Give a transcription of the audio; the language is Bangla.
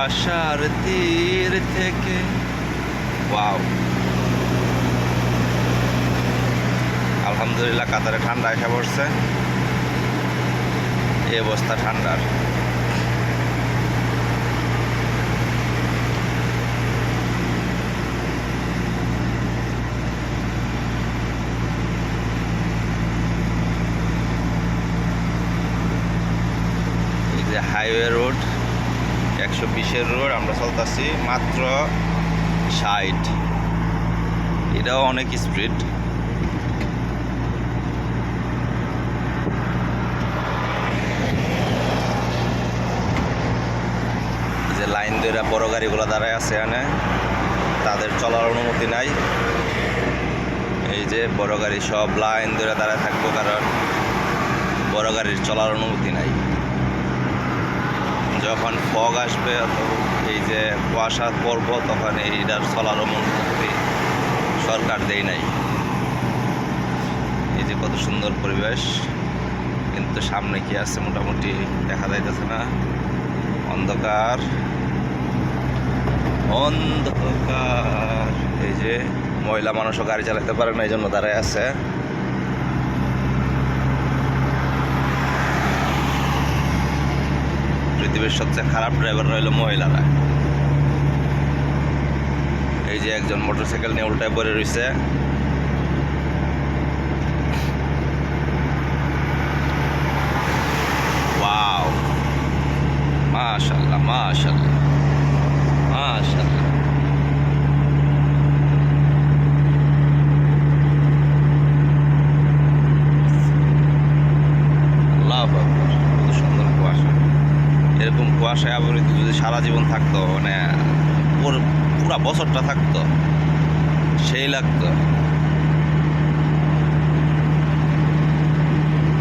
আশার তীর থেকে। ওয়াও, আলহামদুলিল্লাহ কাতারে ঠান্ডা এসে পড়ছে। এই অবস্থা ঠান্ডার। এই যে হাইওয়ে রোড, 120-এর রোড, আমরা চলতেছি মাত্র 60। এটাও অনেক স্পিড। যে লাইন ধরে বড় গাড়িগুলো দাঁড়ায় আছে এখানে, তাদের চলার অনুমতি নাই। এই যে বড় গাড়ি সব লাইন ধরে দাঁড়ায় থাকবো, কারণ বড় গাড়ির চলার অনুমতি নাই। যখন ফগ আসবে, এই যে কুয়াশা পড়ব, তখন এইটার চলার অনুমতি সরকার দেয় নাই। এই যে কত সুন্দর পরিবেশ, কিন্তু সামনে কি আছে মোটামুটি দেখা যাইতেছে না। অন্ধকার অন্ধকার। এই যে মহিলা মানুষও গাড়ি চালাতে পারে না, এই জন্য দাঁড়ায় আছে। পৃথিবীর সবচেয়ে খারাপ ড্রাইভার রইল মহিলারা। এই যে একজন মোটরসাইকেল নিয়ে উল্টায় পড়ে রয়েছে। ওয়াও, মাশাআল্লাহ মাশাআল্লাহ মাশাআল্লাহ। আল্লাহু আকবার, কত সুন্দর কুয়াশা। এরকম কুয়াশায় আবৃত যদি সারা জীবন থাকতো, মানে পুরা বছরটা থাকতো, সেই লাগতো।